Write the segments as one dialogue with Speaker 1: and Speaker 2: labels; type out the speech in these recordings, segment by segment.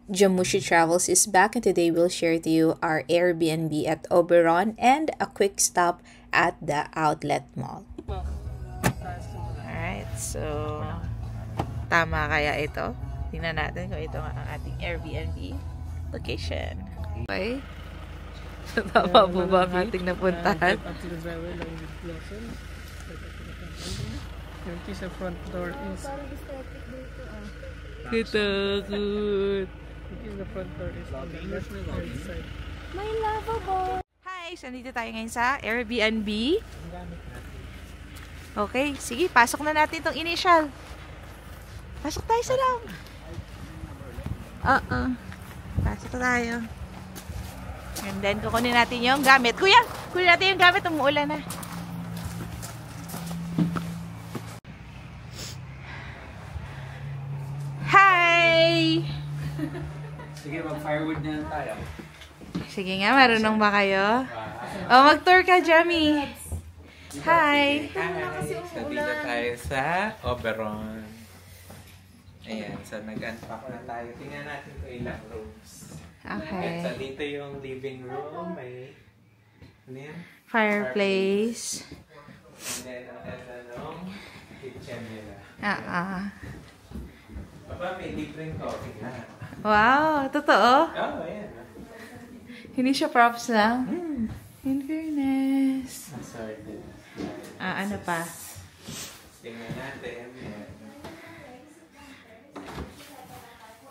Speaker 1: Jamushi Travels is back, and today we'll share to you our Airbnb at Oberon and a quick stop at the outlet mall. Alright, so tama kaya ito? Tingnan natin kung ito ang ating Airbnb location. Okay? Tama po ba ang ating napuntahan?
Speaker 2: Yung sa front door is
Speaker 1: Kitakot.
Speaker 2: the front door is on the left side.
Speaker 1: May lavabo. Hi! So, nandito tayo ngayon sa Airbnb. Okay, sige, pasok na natin itong initial. Pasok tayo sa loob. Pasok tayo. And then, kukunin natin yung gamit. Kuya! Kunin natin yung gamit. Umuulan na. Hi!
Speaker 2: Sige, mag-firewood na lang tayo.
Speaker 1: Sige nga, marunong ba kayo? Oh, mag-tour ka, Jamie. Hi!
Speaker 3: So, dito tayo sa Oberon. Ayan, so nag-unpack na tayo. Tingnan natin kung ilang rooms.
Speaker 1: Okay.
Speaker 3: So, dito yung living room. May ano yan?
Speaker 1: Fireplace.
Speaker 3: And then, ang kitchen nila. Baba, may different coffee na.
Speaker 1: Wow, totoo?
Speaker 3: Oh, ayan.
Speaker 1: Hindi siya props lang. In fairness.
Speaker 3: Assorted.
Speaker 1: Ano pa?
Speaker 3: Tingnan natin. Ayan.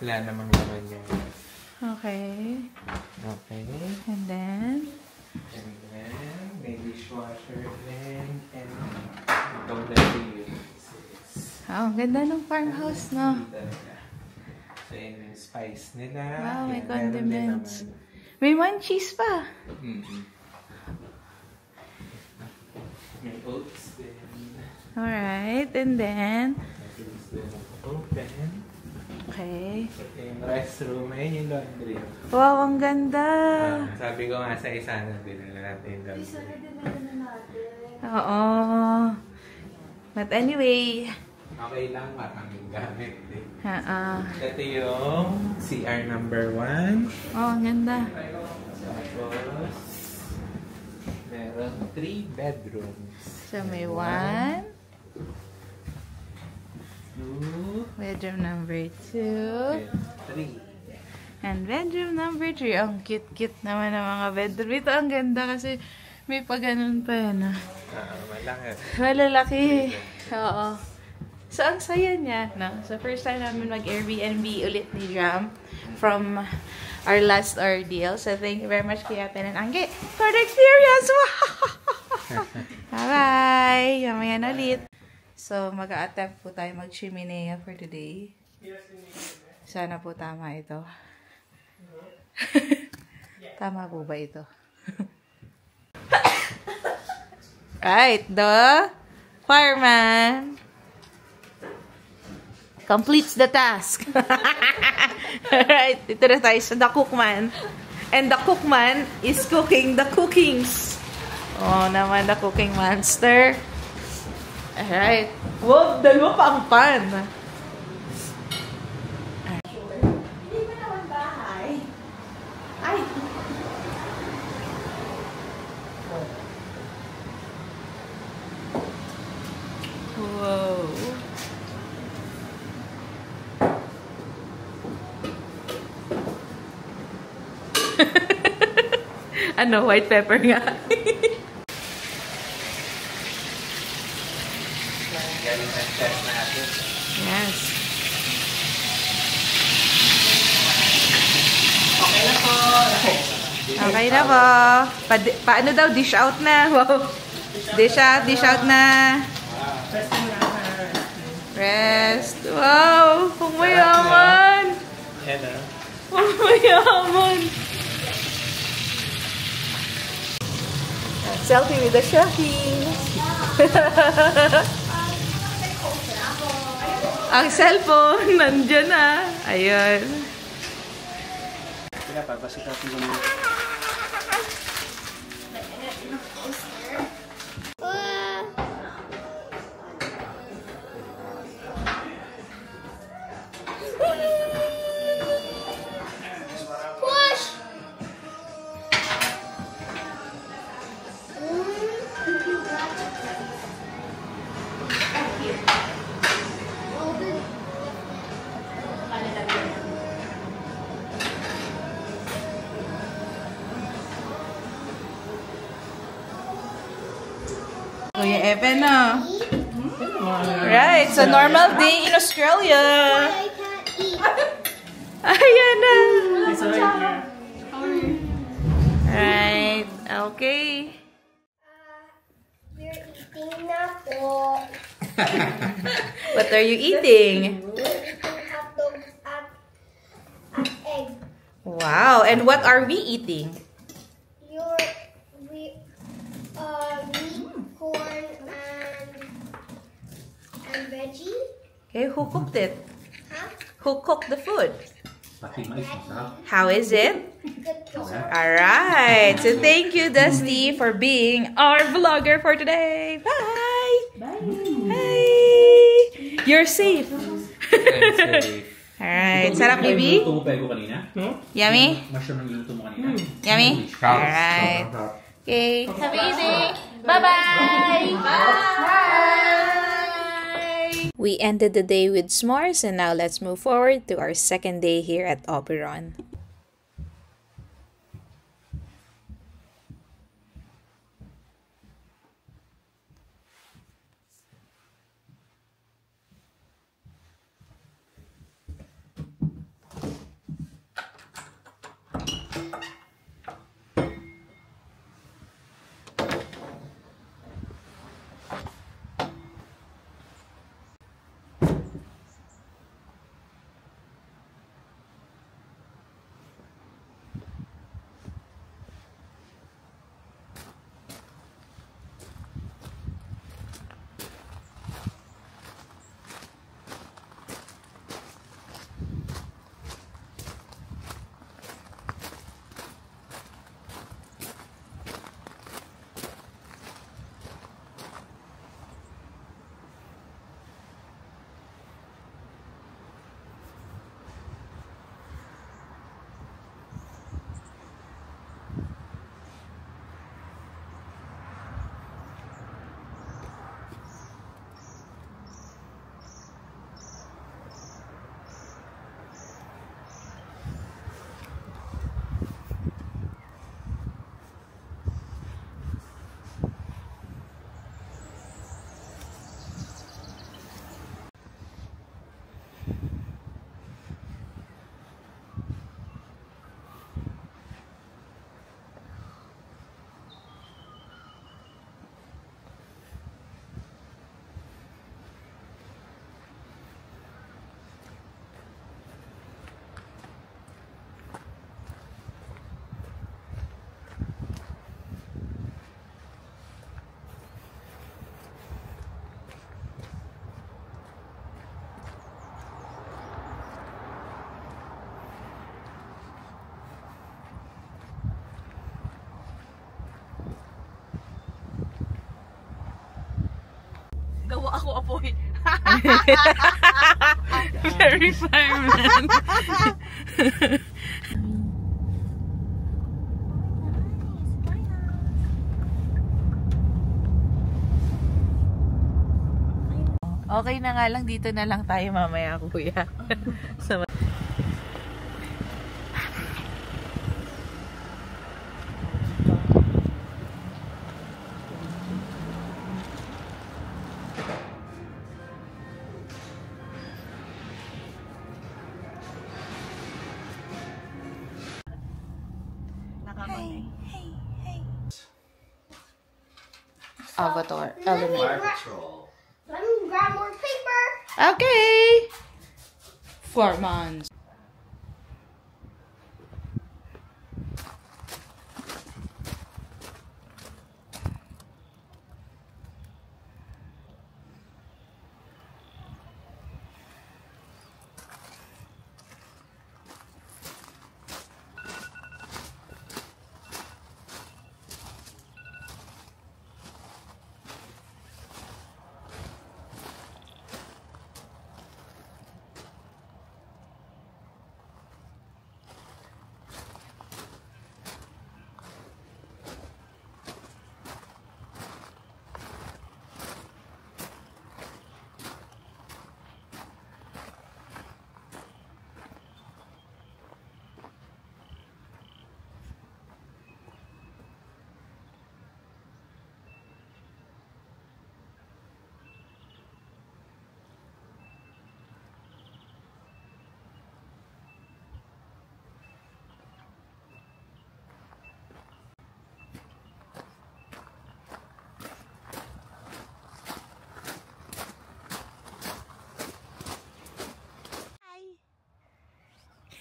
Speaker 3: Wala namang laman yan.
Speaker 1: Okay.
Speaker 3: Okay.
Speaker 1: And then?
Speaker 3: And then, may dishwasher din. And itong laundry units.
Speaker 1: Oh, ganda ng farmhouse, no?
Speaker 3: So, yun yung spice nila.
Speaker 1: Wow, may
Speaker 3: Yan, meron din
Speaker 1: condiments.
Speaker 3: naman.
Speaker 1: May munchies pa.
Speaker 3: May oats din.
Speaker 1: Alright, and then?
Speaker 3: Oats din open.
Speaker 1: Okay.
Speaker 3: Ito yung restroom. Ayun yung laundry.
Speaker 1: Wow, ang ganda.
Speaker 3: Sabi ko nga sa isa na dinala natin yung laundry.
Speaker 1: Oo. But anyway.
Speaker 3: Okay lang, maraming gamit din. Ito yung CR number 1.
Speaker 1: Oh, ang ganda.
Speaker 3: Tapos, meron 3 bedrooms.
Speaker 1: So, may 1.
Speaker 3: 2.
Speaker 1: Bedroom number 2.
Speaker 3: And 3.
Speaker 1: And bedroom number 3. Ang cute-cute naman ng mga bedroom. Ito ang ganda kasi may pag-ganun pa yan.
Speaker 3: Malaki.
Speaker 1: Malalaki. Oo. So, ang saya niya. No? So, first time namin mag-Airbnb ulit ni Jam from our last ordeal. So, thank you very much Kuya Pen and Angge for the experience. Bye-bye! Mamaya na ulit. So, mag-a-attempt po tayo mag-chimenea for today. Sana po tama ito. Tama po ba ito? Right, the fireman completes the task. Alright, ito na tayo sa the cookman. And the cookman is cooking the cookings. Oh, naman the cooking monster. Alright. Wow, dalawa pa ang pan. Hindi ba naman bahay? Ay! Wow. Ano, white pepper nga.
Speaker 3: Galing na test natin.
Speaker 1: Yes.
Speaker 3: Okay na po.
Speaker 1: Okay na po. Paano daw? Dish out na. Wow. Dish out na. Rest. Wow. Kung mayaman.
Speaker 3: Yan na.
Speaker 1: Kung mayaman. Selfie with the shocking. Ang cellphone, nandyan na. Ayun.
Speaker 2: Papasok natin yung mga.
Speaker 1: Kuya Evan na. Right, it's a normal day in Australia.
Speaker 4: I can't eat.
Speaker 1: Ayan na.
Speaker 2: It's alright here.
Speaker 1: Right, okay.
Speaker 4: We're eating na po.
Speaker 1: What are you eating?
Speaker 4: We're eating hot dogs at egg.
Speaker 1: Wow, and what are we eating?
Speaker 4: We meat, corn, and veggie.
Speaker 1: Okay, who cooked it?
Speaker 4: Huh?
Speaker 1: Who cooked the food?
Speaker 5: Pati mais, masarap.
Speaker 1: How is it?
Speaker 4: Good job.
Speaker 1: Alright, so thank you, Dusty, for being our vlogger for today. Bye! Bye! Bye! You're safe.
Speaker 3: I'm safe.
Speaker 1: Alright, sarap, Bibi?
Speaker 5: Luto mo pa ko kanina?
Speaker 1: Yummy?
Speaker 5: Mushroom ang luto mo kanina?
Speaker 1: Yummy? Alright. Okay, have a good day. Bye-bye! Bye! We ended the day with s'mores, and now let's move forward to our second day here at Oberon. Gawa ako apoy. Very fireman. Okay na nga lang, dito na lang tayo mamaya, kuya. Sa Avatar.
Speaker 4: Fire patrol. Let me grab more paper.
Speaker 1: Okay. 4 months.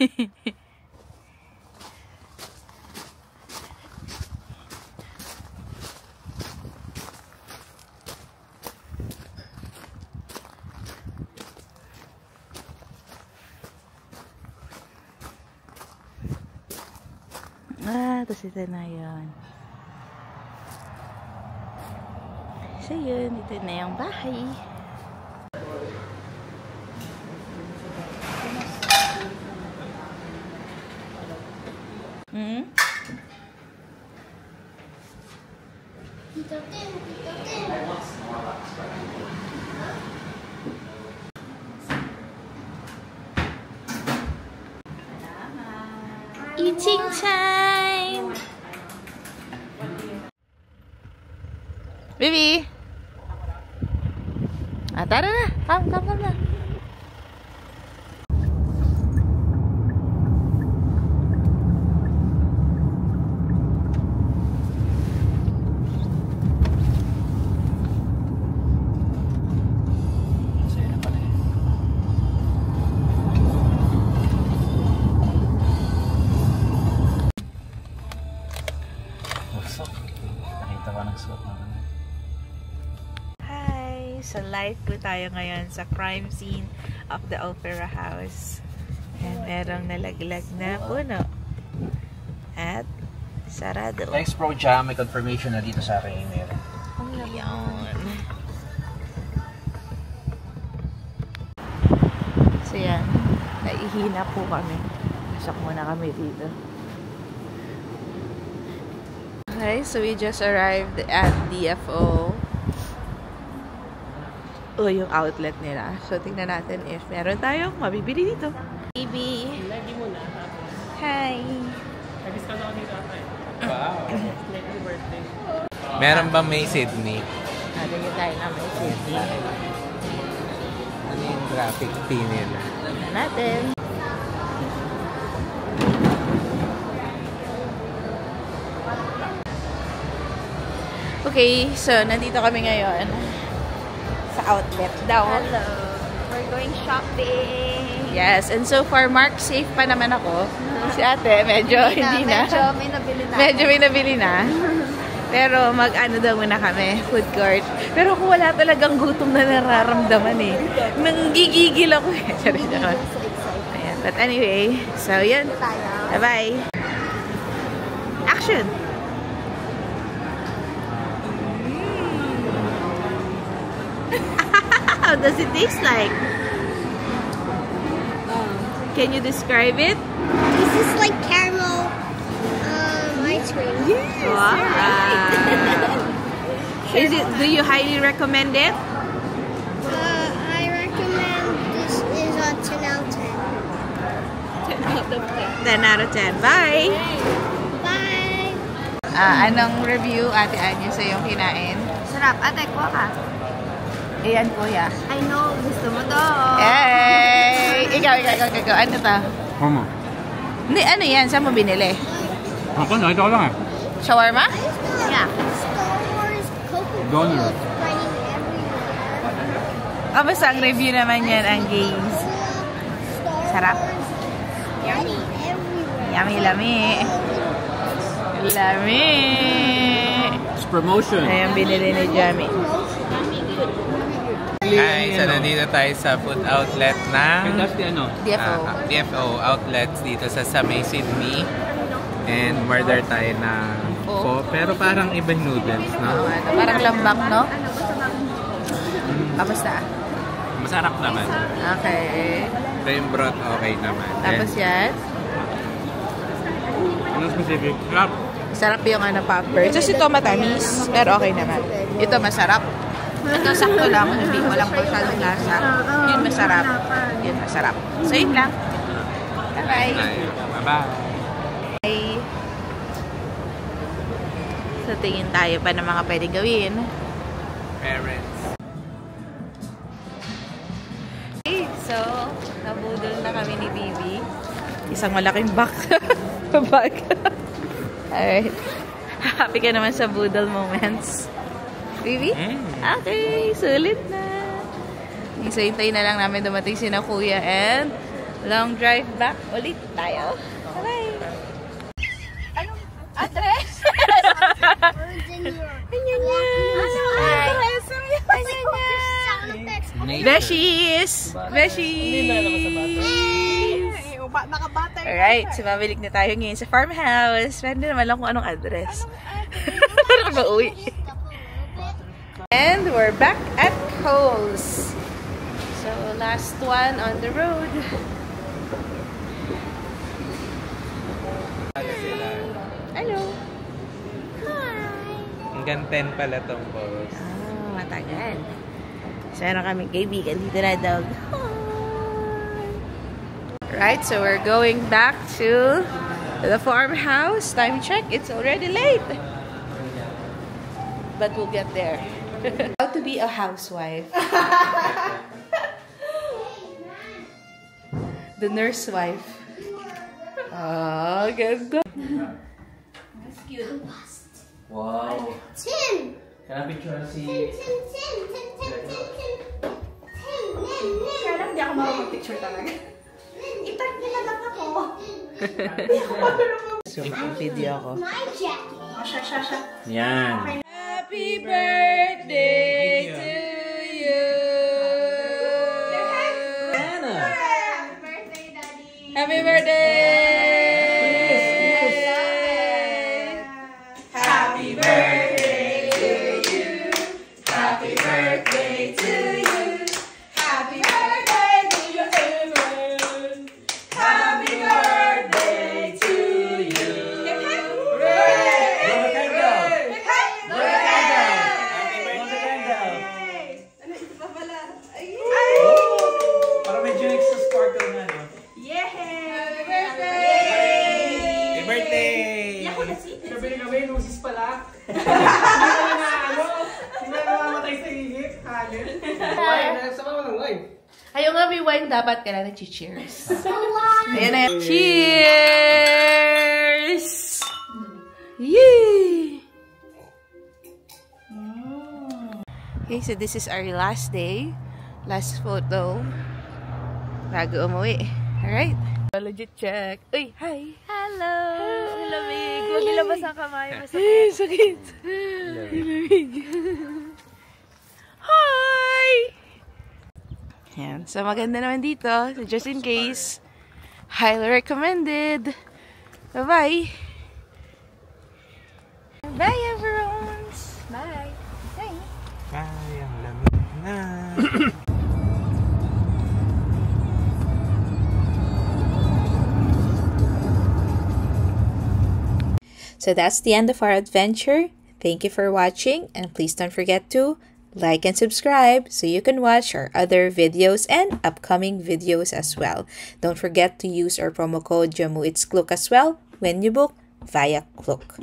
Speaker 1: Tapos ito na yun. So yun, ito na yung bahay.
Speaker 4: Tito Tim, Tito Tim.
Speaker 1: Eating time! Baby! Tara na! Come na! Hi! So live po tayo ngayon sa crime scene of the Opera House. And merong nalaglag na puno. At sarado.
Speaker 5: Thanks Bro Jam, may confirmation na dito sa aking email.
Speaker 1: Ayan. So yan, naihina po kami. Pasok muna kami dito. Okay, so we just arrived at DFO. Yung outlet nila. So tingnan natin if meron tayong mabibili dito. Baby!
Speaker 2: Lagi mo na.
Speaker 1: Hi!
Speaker 2: Nag-discount ako dito ata eh.
Speaker 3: Wow.
Speaker 2: Next birthday.
Speaker 3: Meron ba may Sydney?
Speaker 1: Nalagyan tayo na may safety.
Speaker 3: Ano yung graphic fee nila?
Speaker 1: Tingnan natin. Okay, so nandito kami ngayon sa outlet daw.
Speaker 4: Hello. We're going shopping.
Speaker 1: Yes, and so far, Mark, safe pa naman ako. Si ate, medyo hindi na.
Speaker 4: Medyo may nabili na.
Speaker 1: Medyo may nabili na. Pero mag-ano daw muna kami, food court. Pero kung wala talagang gutom na nararamdaman eh. Nanggigigil ako eh. Sorry, sorry.
Speaker 4: So excited.
Speaker 1: Ayan. But anyway, so yun.
Speaker 4: Tayo.
Speaker 1: Bye-bye. Action! How does it taste like? Can you describe it?
Speaker 4: This is like caramel ice cream.
Speaker 1: Wow. Is it? Do you highly recommend it?
Speaker 4: I recommend this is a 10 out of 10.
Speaker 1: 10 out of 10. Bye!
Speaker 4: Bye!
Speaker 1: Anong review, Ate Anya, sa yung kinain?
Speaker 4: Sarap. Ate, kuha ka.
Speaker 1: Ayan, kuya.
Speaker 4: I know, gusto mo to.
Speaker 1: Hey! Ikaw. Ano to?
Speaker 5: Mama.
Speaker 1: Hindi, ano yan? Saan mo binili?
Speaker 5: Ako, nakita ko lang eh.
Speaker 1: Shawarma?
Speaker 4: Yeah. Star Wars Coca-Cola
Speaker 5: Donor.
Speaker 4: running everywhere.
Speaker 1: Basta ang review naman yan, ang games.
Speaker 4: Star
Speaker 1: Sarap.
Speaker 4: Wars running everywhere.
Speaker 1: Yummy. Lami!
Speaker 5: It's promotion.
Speaker 1: Ayan, binili ni Jamie.
Speaker 3: Hi, so nandito tayo sa food outlet ng
Speaker 5: That's the ano?
Speaker 1: DFO.
Speaker 3: DFO outlets dito sa May Sydney. And murder tayo na pho. Pero parang ibang noodles, no?
Speaker 1: Parang lambak, no? Kamusta?
Speaker 3: Masarap naman.
Speaker 1: Okay.
Speaker 3: Pero yung broth okay naman.
Speaker 1: Tapos yan.
Speaker 5: Ano specific? Crab.
Speaker 1: Sarap yung ano, popper. Tapos ito matamis, pero okay naman. Ito masarap. Ito sakto lang, hindi mo lang masyadong lasa. Yun masarap. Yun masarap. So yun lang. Bye-bye.
Speaker 3: Bye-bye.
Speaker 1: Bye. So tingin tayo pa ng mga pwedeng gawin.
Speaker 3: Parents.
Speaker 1: Okay, so nabudol na kami ni Bibi. Isang malaking bag. Bag. Alright. Happy ka naman sa budol moments. Bibi? Okay, sulit na. So, hintayin na lang namin dumating si na Kuya and Long drive back ulit tayo. Bye! Anong address? Beshies! Alright, so mabalik na tayo ngayon sa farmhouse. Pwede naman lang kung anong address. Para mauwi. And we're back at Coles. So, last one on the road. Hello.
Speaker 3: Hanggang 10 pala tong Coles.
Speaker 1: Matagal. So, meron kami kaibigan dito na dog. Right, so we're going back to the farmhouse. Time check, it's already late. But we'll get there. How to be a housewife. The nurse wife. Oh, ganda. That's cute.
Speaker 3: Wow.
Speaker 4: Tin!
Speaker 3: Can I picture si...
Speaker 1: Kaya lang hindi ako makapag-picture talaga.
Speaker 4: Itag nilagat ako.
Speaker 1: So, video ako.
Speaker 4: My jacket.
Speaker 3: Yan.
Speaker 1: Happy birthday to you.
Speaker 3: Anna.
Speaker 4: Happy birthday, Daddy.
Speaker 1: Happy birthday. Happy birthday to you. Happy birthday to you. Happy birthday to you. Happy birthday to you.
Speaker 3: Para medyo nagsa-sparkle na, no?
Speaker 1: Happy birthday.
Speaker 3: Happy birthday!
Speaker 2: Sabi ni kami, lusis pala. Hindi ko na ano. Hindi na namamatay sa higit. Halin. Wine, sama mo ng wine.
Speaker 1: Ayaw nga may wine, dapat ka na nag-cheers. Ayan na. Cheers! Yay! Okay, so this is our last day. Last photo. Bago umuwi. Alright. Legit check. Uy, hi!
Speaker 6: Hello! Lamig. Huwag ilabas ang kamay.
Speaker 1: Ay, sakit. Lamig. Hi! Ayan. So, maganda naman dito. So, just in case. Highly recommended. Bye-bye. Bye, everyone. Bye. Bye.
Speaker 3: Ay, ang lamig na.
Speaker 1: So that's the end of our adventure. Thank you for watching, and please don't forget to like and subscribe so you can watch our other videos and upcoming videos as well. Don't forget to use our promo code JamuItsKlook as well when you book via Klook.